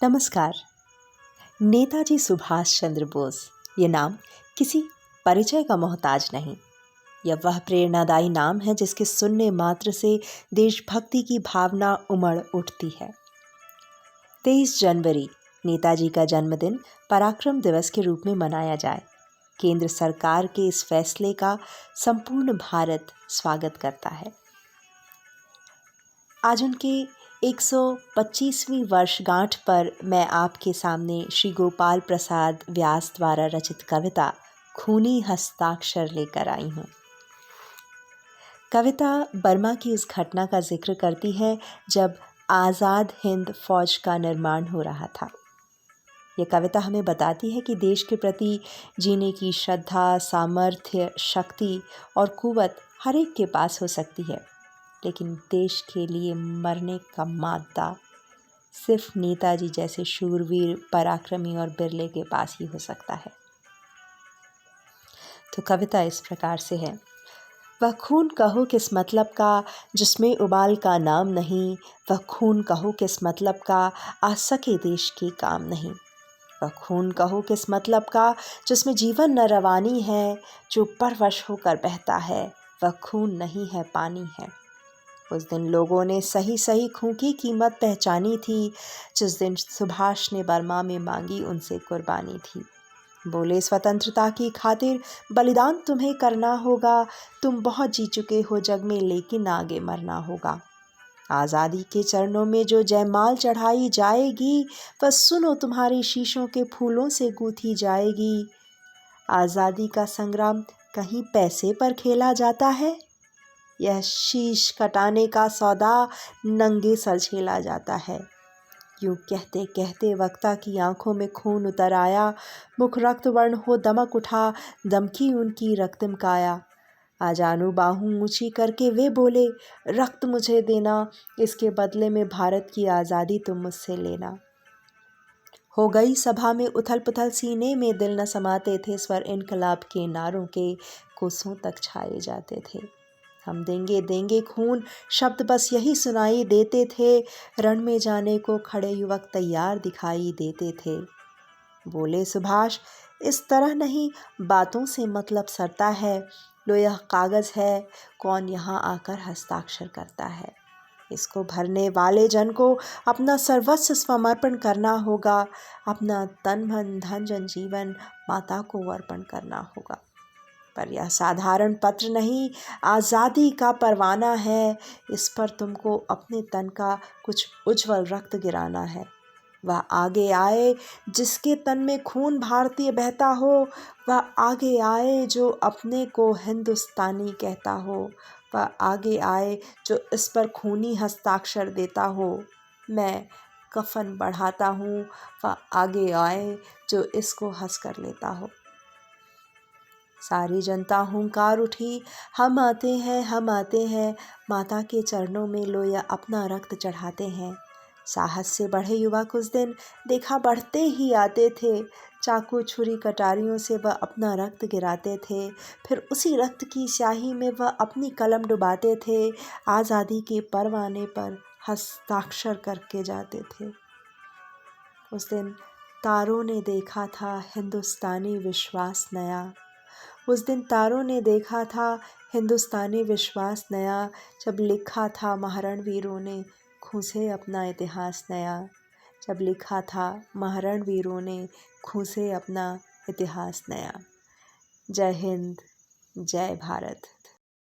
नमस्कार। नेताजी सुभाष चंद्र बोस ये नाम किसी परिचय का मोहताज नहीं। यह वह प्रेरणादायी नाम है जिसके सुनने मात्र से देशभक्ति की भावना उमड़ उठती है। 23 जनवरी नेताजी का जन्मदिन पराक्रम दिवस के रूप में मनाया जाए। केंद्र सरकार के इस फैसले का संपूर्ण भारत स्वागत करता है। आज उनके 125वीं वर्षगांठ पर मैं आपके सामने श्री गोपाल प्रसाद व्यास द्वारा रचित कविता खूनी हस्ताक्षर लेकर आई हूँ। कविता बर्मा की उस घटना का जिक्र करती है जब आज़ाद हिंद फौज का निर्माण हो रहा था। ये कविता हमें बताती है कि देश के प्रति जीने की श्रद्धा, सामर्थ्य, शक्ति और कुवत हर एक के पास हो सकती है, लेकिन देश के लिए मरने का मादा सिर्फ नेताजी जैसे शूरवीर, पराक्रमी और बिरले के पास ही हो सकता है। तो कविता इस प्रकार से है। वह खून कहो किस मतलब का जिसमें उबाल का नाम नहीं, वह खून कहो किस मतलब का आ सके देश के काम नहीं। वह खून कहो किस मतलब का जिसमें जीवन न रवानी है, जो परवश होकर बहता है, वह खून नहीं है पानी है। उस दिन लोगों ने सही सही खून की कीमत पहचानी थी, जिस दिन सुभाष ने बर्मा में मांगी उनसे कुर्बानी थी। बोले स्वतंत्रता की खातिर बलिदान तुम्हें करना होगा, तुम बहुत जी चुके हो जग में लेकिन आगे मरना होगा। आज़ादी के चरणों में जो जयमाल चढ़ाई जाएगी, वह सुनो तुम्हारे शीशों के फूलों से गूंथी जाएगी। आज़ादी का संग्राम कहीं पैसे पर खेला जाता है, यह शीश कटाने का सौदा नंगे सर झेला जाता है। यूँ कहते कहते वक्ता की आंखों में खून उतर आया, मुख रक्त वर्ण हो दमक उठा, दमकी उनकी रक्तम काया। आजानू बाहू ऊंची करके वे बोले, रक्त मुझे देना, इसके बदले में भारत की आज़ादी तुम मुझसे लेना। हो गई सभा में उथल पुथल, सीने में दिल न समाते थे, स्वर इनकलाब के नारों के कोसों तक छाए जाते थे। हम देंगे देंगे खून शब्द बस यही सुनाई देते थे, रण में जाने को खड़े युवक तैयार दिखाई देते थे। बोले सुभाष, इस तरह नहीं बातों से मतलब सरता है, लो यह कागज़ है, कौन यहाँ आकर हस्ताक्षर करता है। इसको भरने वाले जन को अपना सर्वस्व समर्पण करना होगा, अपना तन मन धन जन जीवन माता को अर्पण करना होगा। पर यह साधारण पत्र नहीं, आज़ादी का परवाना है, इस पर तुमको अपने तन का कुछ उज्जवल रक्त गिराना है। वह आगे आए जिसके तन में खून भारतीय बहता हो, वह आगे आए जो अपने को हिंदुस्तानी कहता हो, वह आगे आए जो इस पर खूनी हस्ताक्षर देता हो। मैं कफन बढ़ाता हूँ, वह आगे आए जो इसको हंस कर लेता हो। सारी जनता हुंकार उठी, हम आते हैं, हम आते हैं, माता के चरणों में लोया अपना रक्त चढ़ाते हैं। साहस से बढ़े युवक उस दिन देखा बढ़ते ही आते थे, चाकू छुरी कटारियों से वह अपना रक्त गिराते थे, फिर उसी रक्त की स्याही में वह अपनी कलम डुबाते थे, आज़ादी के परवाने पर हस्ताक्षर करके जाते थे। उस दिन तारों ने देखा था हिंदुस्तानी विश्वास नया, उस दिन तारों ने देखा था हिंदुस्तानी विश्वास नया, जब लिखा था महारण वीरों ने खून से अपना इतिहास नया, जब लिखा था महारण वीरों ने खून से अपना इतिहास नया। जय हिंद, जय भारत।